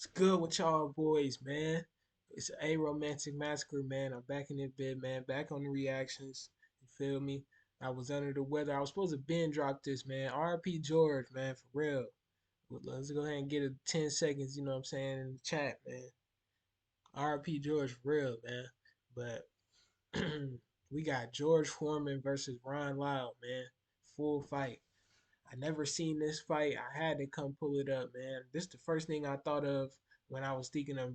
It's good with y'all boys, man. It's a romantic massacre, man. I'm back in the bed, man. Back on the reactions. You feel me? I was under the weather. I was supposed to been drop this, man. RP George, man, for real. Let's go ahead and get a 10 seconds, you know what I'm saying, in the chat, man. RP George for real, man. But we got George Foreman versus Ron Lyle, man. Full fight. I never seen this fight. I had to come pull it up, man. This is the first thing I thought of when I was thinking of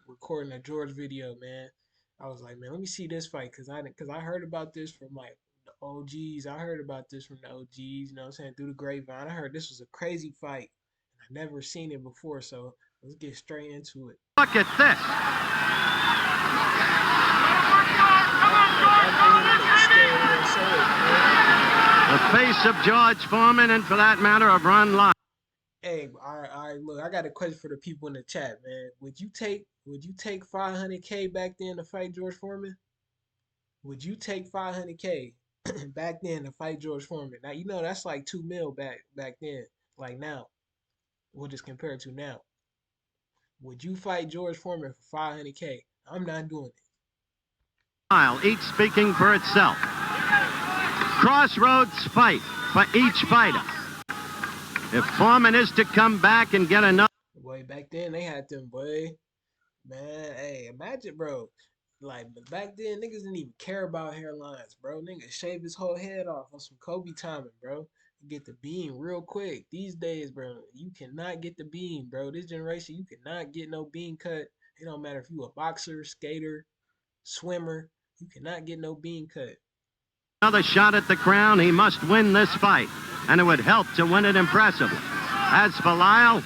recording a George video, man. I was like, man, let me see this fight because I heard about this from like the OGs. I heard about this from the OGs, you know what I'm saying, through the grapevine. I heard this was a crazy fight. I never seen it before, so let's get straight into it. Look at this. The face of George Foreman, and for that matter, of Ron Lyle. Hey, all right, look, I got a question for the people in the chat, man. Would you take 500K back then to fight George Foreman? Would you take 500K back then to fight George Foreman? Now you know that's like 2 mil back then. Like now, we'll just compare it to now. Would you fight George Foreman for 500K? I'm not doing it. Each speaking for itself. Crossroads fight for each fighter. If Foreman is to come back and get another... Boy, back then they had them, boy. Man, hey, imagine, bro. Like, back then, niggas didn't even care about hairlines, bro. Niggas shave his whole head off on some Kobe timing, bro. Get the beam real quick. These days, bro, you cannot get the beam, bro. This generation, you cannot get no beam cut. It don't matter if you a boxer, skater, swimmer. You cannot get no beam cut. Another shot at the crown. He must win this fight, and it would help to win it impressively. As for Lyle,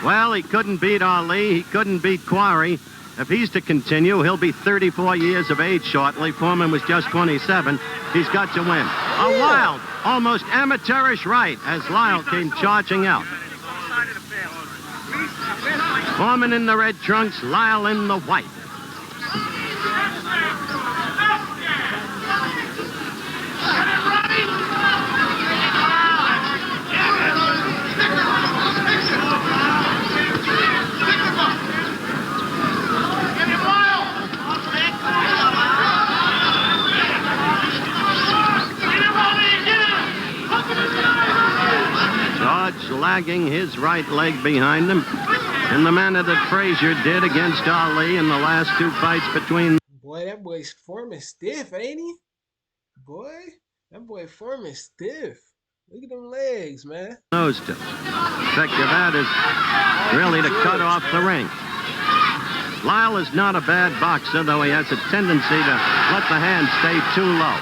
well, he couldn't beat Ali. He couldn't beat Quarry. If he's to continue, he'll be 34 years of age shortly. Foreman was just 27. He's got to win. A wild, almost amateurish right as Lyle came charging out. Foreman in the red trunks, Lyle in the white. Lagging his right leg behind him in the manner that Frazier did against Ali in the last two fights between... Boy, that boy's Foreman stiff, ain't he? Boy, that boy Foreman stiff. Look at them legs, man. Those two. Effective that is really to cut off the ring. Lyle is not a bad boxer, though he has a tendency to let the hand stay too low.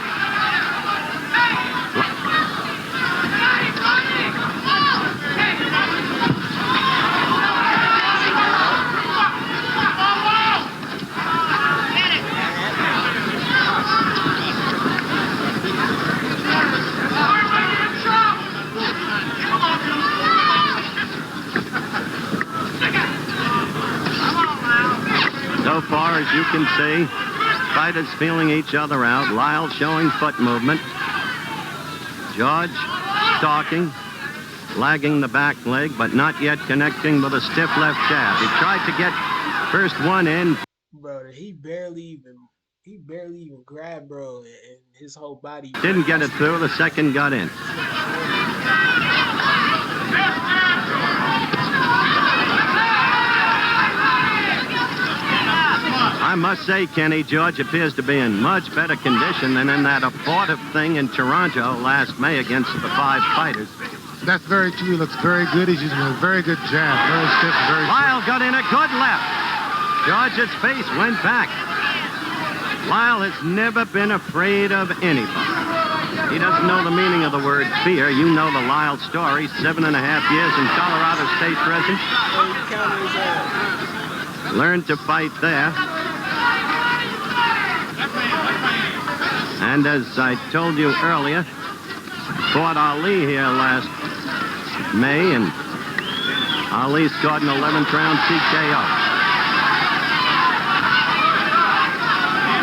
So far, as you can see, fighters feeling each other out. Lyle showing foot movement. George stalking, lagging the back leg, but not yet connecting with a stiff left jab. He tried to get first one in. Bro, he barely even grabbed, bro, and his whole body. Didn't get it through. The second got in. I must say, Kenny, George appears to be in much better condition than in that abortive thing in Toronto last May against the 5 fighters. That's very true. He looks very good. He's using a very good jab. Very stiff, very Lyle got in a good left. George's face went back. Lyle has never been afraid of anybody. He doesn't know the meaning of the word fear. You know the Lyle story. 7.5 years in Colorado State prison. Learned to fight there. And as I told you earlier, fought Ali here last May, and Ali scored an 11th round TKO.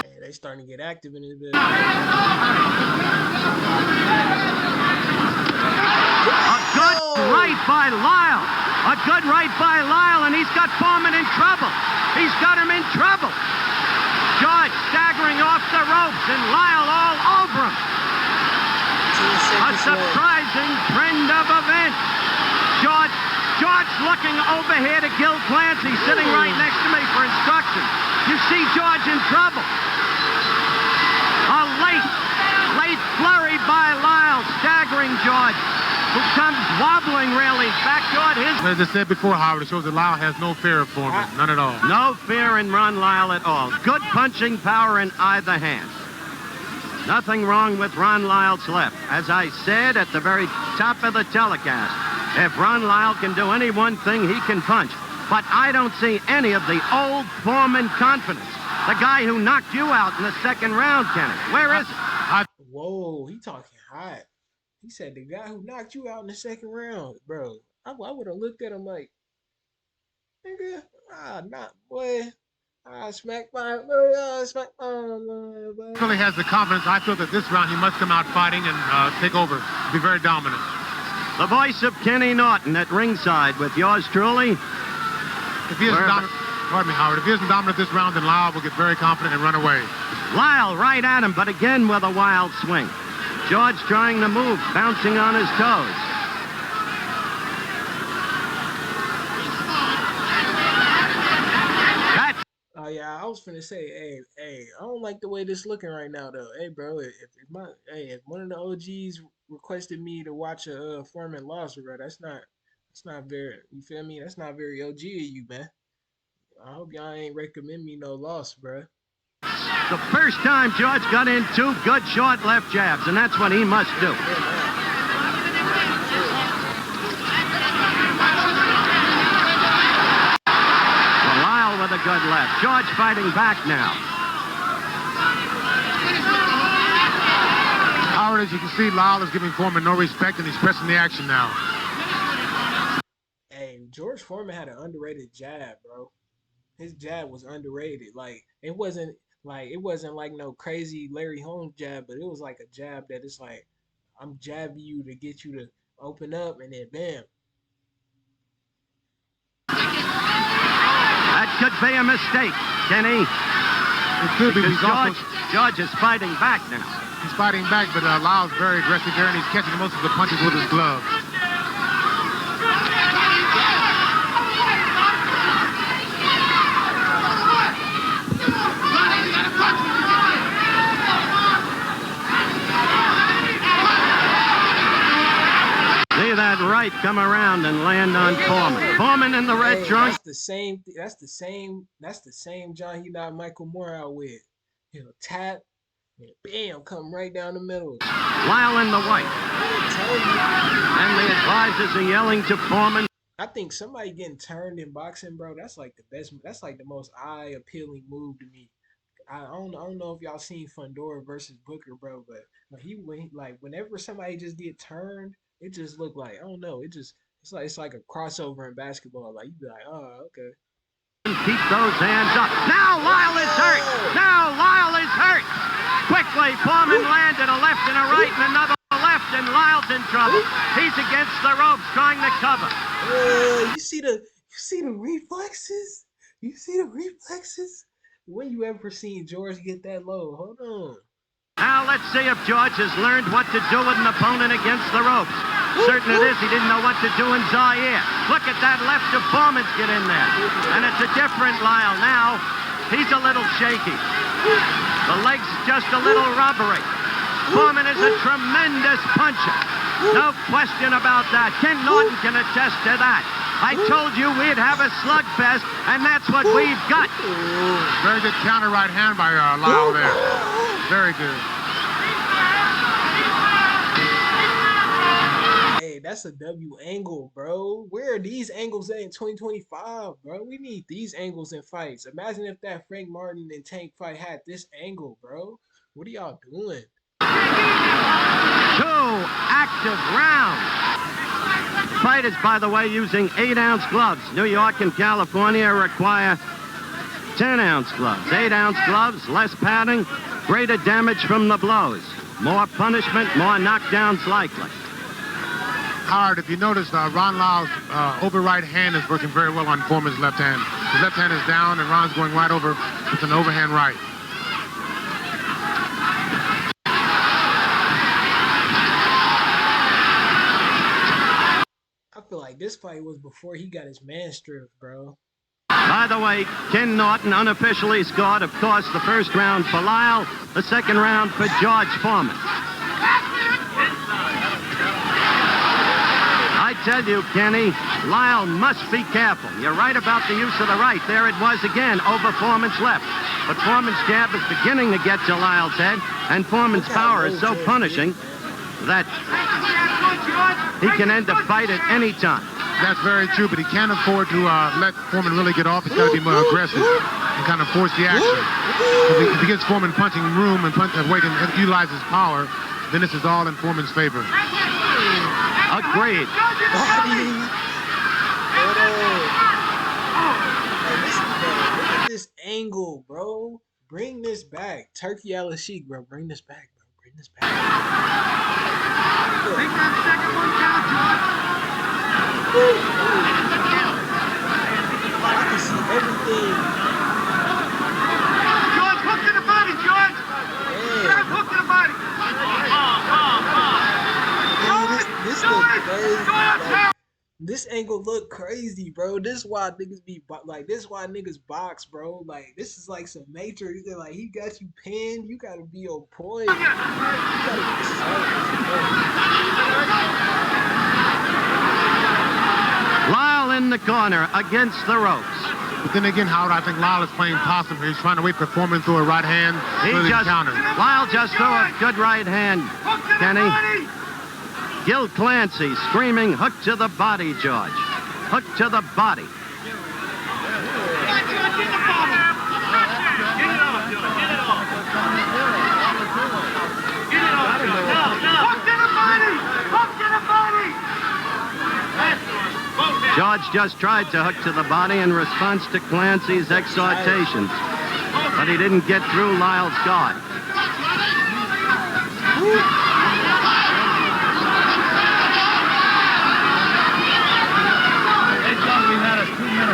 Hey, they starting to get active in this bit. A good right by Lyle. A good right by Lyle, and he's got Foreman in trouble. He's got him in trouble. George staggering off the ropes, and Lyle all over him. A surprising trend of events. George looking over here to Gil Clancy, sitting right next to me for instructions. You see George in trouble. A late flurry by Lyle, staggering George, who comes wobbling really back toward his... As I said before, Howard, it shows that Lyle has no fear of Foreman, none at all. No fear in Ron Lyle at all. Good punching power in either hand. Nothing wrong with Ron Lyle's left. As I said at the very top of the telecast, if Ron Lyle can do any one thing, he can punch. But I don't see any of the old Foreman confidence. The guy who knocked you out in the second round, Kenny. Where is it? Whoa, he talking hot. He said the guy who knocked you out in the second round, bro. I would have looked at him like, nigga, not boy. Smack my, smack my. He really has the confidence. I feel that this round he must come out fighting and take over, be very dominant. The voice of Kenny Norton at ringside with yours truly. If he isn't dominant, pardon me, Howard, if he isn't dominant this round, then Lyle will get very confident and run away. Lyle right at him, but again with a wild swing. George trying to move, bouncing on his toes. Oh yeah, I was finna say, hey, I don't like the way this looking right now though. Hey, bro, if one of the OGs requested me to watch a Foreman loss, bro, that's not very. You feel me? That's not very OG of you, man. I hope y'all ain't recommend me no loss, bro. The first time George got in two good short left jabs, and that's what he must do. Lyle with a good left. George fighting back now. Howard, as you can see, Lyle is giving Foreman no respect, and he's pressing the action now. Hey, George Foreman had an underrated jab, bro. His jab was underrated. Like it wasn't like no crazy Larry Holmes jab, but it was like a jab that it's like I'm jabbing you to get you to open up, and then bam. That could be a mistake, Kenny. It could be. George is fighting back now. He's fighting back, but Lyle's very aggressive there, and he's catching most of the punches with his glove. See that right come around and land on Foreman. Foreman in the red trunk. That's the same John he knocked Michael Moore out with. He'll tap and bam, come right down the middle. Lyle in the white. And the advisors are yelling to Foreman. I think somebody getting turned in boxing, bro, that's like the best. That's like the most eye-appealing move to me. I don't know if y'all seen Fundora versus Booker, bro, but whenever somebody just get turned, it just looked like, I don't know, it's like a crossover in basketball. Like you be like, oh, okay. Keep those hands up. Now Lyle is hurt. Now Lyle is hurt. Quickly, Foreman landed a left and a right and another left, and Lyle's in trouble. He's against the ropes trying to cover. You see the reflexes? You see the reflexes? When you ever seen George get that low? Hold on. Now let's see if George has learned what to do with an opponent against the ropes. Certain it is, he didn't know what to do in Zaire. Look at that left of Foreman's get in there. And it's a different Lyle now. He's a little shaky. The leg's just a little rubbery. Foreman is a tremendous puncher. No question about that. Ken Norton can attest to that. I told you we'd have a slugfest, and that's what we've got. Very good counter right hand by Lyle there. Very good. Hey, that's a W angle, bro. Where are these angles at in 2025, bro? We need these angles in fights. Imagine if that Frank Martin and Tank fight had this angle, bro. What are y'all doing? 2 active rounds. Fighters, by the way, using 8-ounce gloves. New York and California require 10-ounce gloves. 8-ounce gloves, less padding, greater damage from the blows. More punishment, more knockdowns likely. Howard, if you notice, Ron Lyle's over right hand is working very well on Foreman's left hand. His left hand is down, and Ron's going right over with an overhand right. I feel like this fight was before he got his man stripped, bro. By the way, Ken Norton unofficially scored, of course, the first round for Lyle, the second round for George Foreman. I tell you, Kenny, Lyle must be careful. You're right about the use of the right. There it was again, over Foreman's left. But Foreman's jab is beginning to get to Lyle's head, and Foreman's power is so punishing that he can end the fight at any time. That's very true, but he can't afford to let Foreman really get off. He's got to be more aggressive and kind of force the action. If he gets Foreman punching room and weight and utilizes power, then this is all in Foreman's favor. Agreed. Look at this angle, bro. Bring this back. Turkey Al Sheik, bro. Bring this back, bro. Bring this back. Take that second one down, George. I can see everything. George, hook to the body, George. George, hook to the body. This look crazy. This angle look crazy, bro. This is why niggas be like. This is why niggas box, bro. Like this is like some Matrix. They're like, he got you pinned. You gotta be on point. You gotta be Lyle in the corner against the ropes. But then again, Howard, I think Lyle is playing possum here. He's trying to wait for Foreman through a right hand. Lyle just threw a good right hand, Kenny. Gil Clancy screaming, hook to the body, George. Hook to the body. George just tried to hook to the body in response to Clancy's exhortations, but he didn't get through Lyle's guard.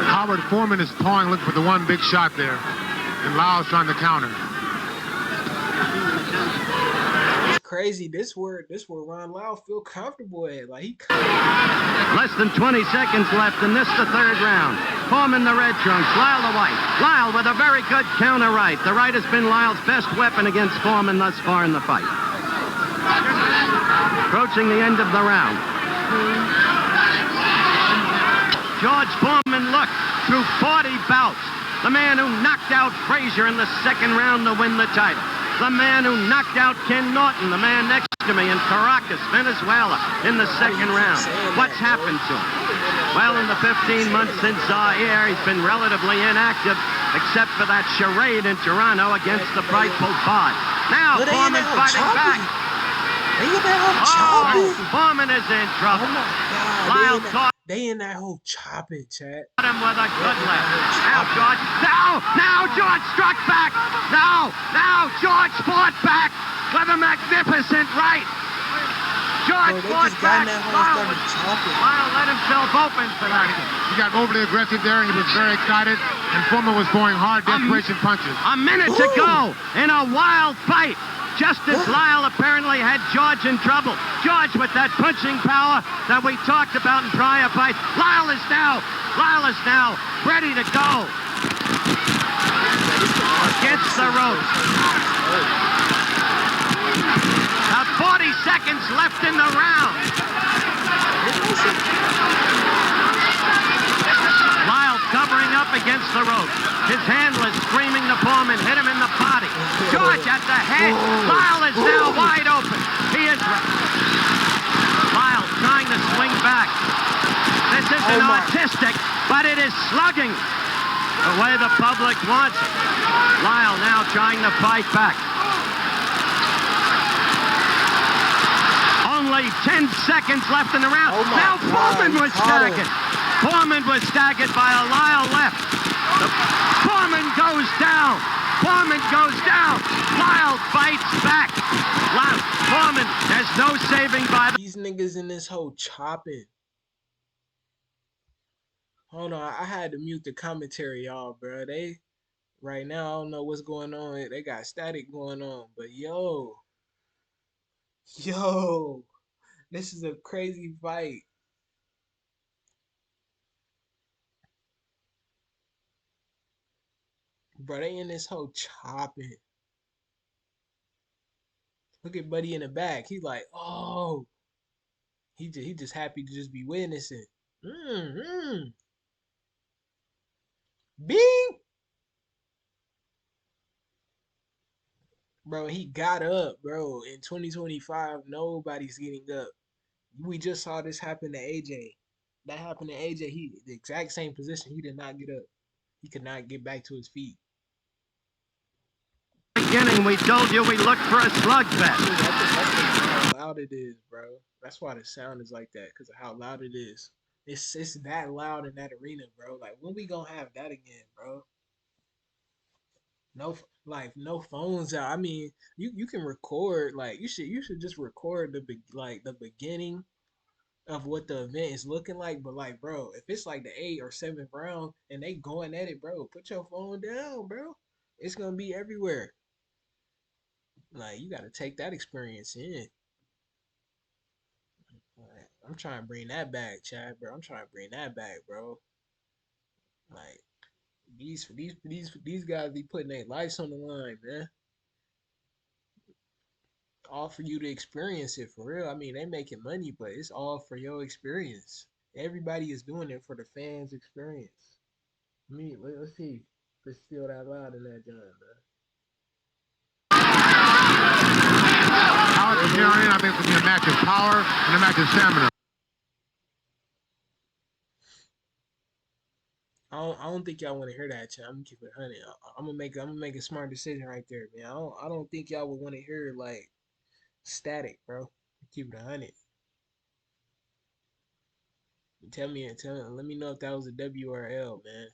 Howard, Foreman is pawing, looking for the one big shot there, and Lyle's trying to counter. It's crazy. This where Ron Lyle feel comfortable at. Like he. Less than 20 seconds left, and this the third round. Foreman the red trunks, Lyle the white. Lyle with a very good counter right. The right has been Lyle's best weapon against Foreman thus far in the fight. Approaching the end of the round. George Foreman looked through 40 bouts. The man who knocked out Frazier in the second round to win the title. The man who knocked out Ken Norton, the man next to me in Caracas, Venezuela, in the second round. What's happened to him? Well, in the 15 months since Zaire, he's been relatively inactive, except for that charade in Toronto against the frightful Bod. Now Foreman fighting back. Foreman is in trouble. Oh my God. Lyle caught They in that whole chopping, Chad. him with a good left. Now George, now George struck back. Now George fought back with a magnificent right. George fought back. Lyle let himself open for that. He got overly aggressive there. He was very excited, and Foreman was throwing hard desperation punches. A minute to go in a wild fight. Just as Lyle apparently had George in trouble. George with that punching power that we talked about in prior fights. Lyle is now ready to go. Against the ropes. About 40 seconds left in the round. Lyle covering up against the ropes. His handler screaming to Foreman, hit him in the body. George at the head. Lyle is now wide open. He is. Lyle trying to swing back. This isn't artistic, but it is slugging the way the public wants it. Lyle now trying to fight back. Only 10 seconds left in the round. Now Foreman was staggered. Foreman was staggered by a Lyle left. Foreman goes down. Foreman goes down. Lyle fights back. Foreman has no saving by the... These niggas in this hole chopping. Hold on, I had to mute the commentary, y'all, bro. They right now, I don't know what's going on. They got static going on, but yo, this is a crazy fight, bro. They in this hole chopping. Look at Buddy in the back. He's like, oh, he just happy to just be witnessing. Mm-hmm. Bing, bro. He got up, bro. In 2025, nobody's getting up. We just saw this happen to AJ. That happened to AJ. He the exact same position. He did not get up. He could not get back to his feet. Beginning, we told you we looked for a slugfest. That's how loud it is, bro. That's why the sound is like that, because of how loud it is. It's that loud in that arena, bro. Like, when we gonna have that again, bro? No, like, no phones out. I mean, you can record. Like, you should just record the beginning of what the event is looking like. But like, bro, if it's like the 8th or 7th round and they going at it, bro, put your phone down, bro. It's gonna be everywhere. Like, you gotta take that experience in. Like, I'm trying to bring that back, Chad, bro. I'm trying to bring that back, bro. Like, these guys be putting their lives on the line, man. All for you to experience it, for real. I mean, they making money, but it's all for your experience. Everybody is doing it for the fans' experience. Let's see if it's still that loud in that joint, man. From here on in, I think it's going to be a match of power and a match of stamina. I don't think y'all want to hear that, Chad. I'm gonna keep it 100. I'm gonna make a smart decision right there, man. I don't think y'all would want to hear like static, bro. Keep it 100. Let me know if that was a W or a L, man.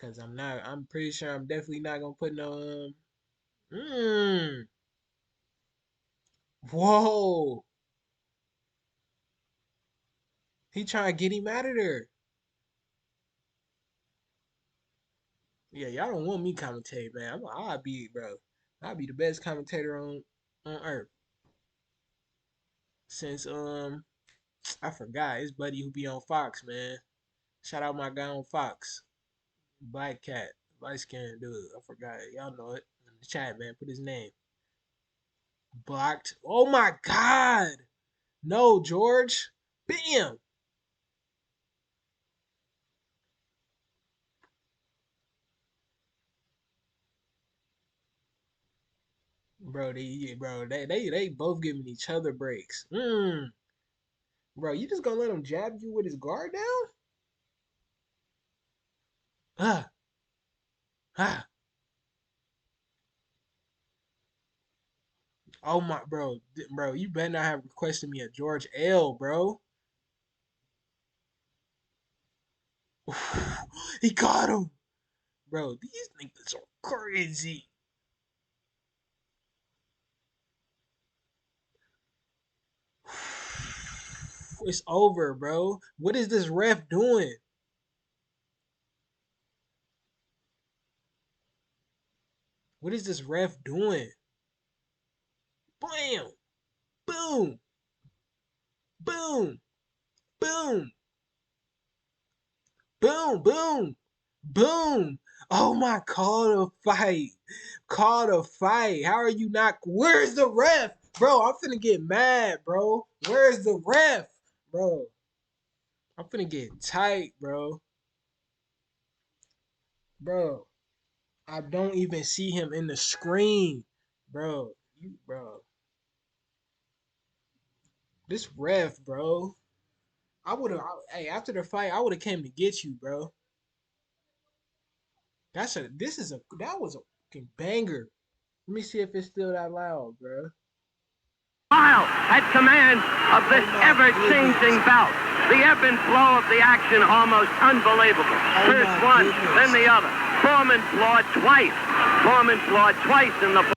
Cause I'm pretty sure I'm definitely not gonna put no Whoa. He trying to get him out of there. Yeah, y'all don't want me commentate, man. I'll be, bro. I'll be the best commentator on earth. Since I forgot his buddy who be on Fox, man. Shout out my guy on Fox. Black cat. Light skinned dude. I forgot. Y'all know it. In the chat, man. Put his name. Blocked. Oh my god. No, George. Bam. They both giving each other breaks. Bro, you just gonna let him jab you with his guard down? Ah, ah. Oh my, bro, you better not have requested me a George L, bro. He got him, bro. These niggas are crazy. It's over, bro. What is this ref doing? What is this ref doing? Bam! Boom! Boom! Boom! Boom! Boom! Boom! Oh my, call the fight. Call the fight. How are you not? Where's the ref? Bro, I'm finna get mad, bro. Where's the ref? Bro, I'm finna get tight, bro. Bro, I don't even see him in the screen. Bro. This ref, bro. Hey, after the fight, I would have came to get you, bro. That was a fucking banger. Let me see if it's still that loud, bro. Lyle at command of this ever-changing bout. The ebb and flow of the action almost unbelievable. First one, then the other. Foreman floored twice. Foreman floored twice in the.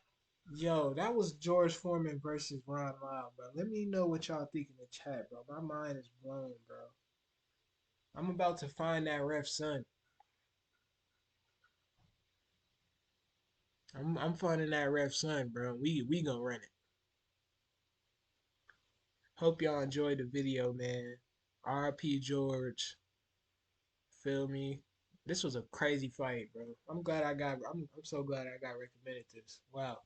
Yo, that was George Foreman versus Ron Lyle, bro. Let me know what y'all think in the chat, bro. My mind is blown, bro. I'm about to find that ref son. I'm finding that ref son, bro. We gonna run it. Hope y'all enjoyed the video, man. R.I.P. George. Feel me? This was a crazy fight, bro. I'm so glad I got recommended this. Wow.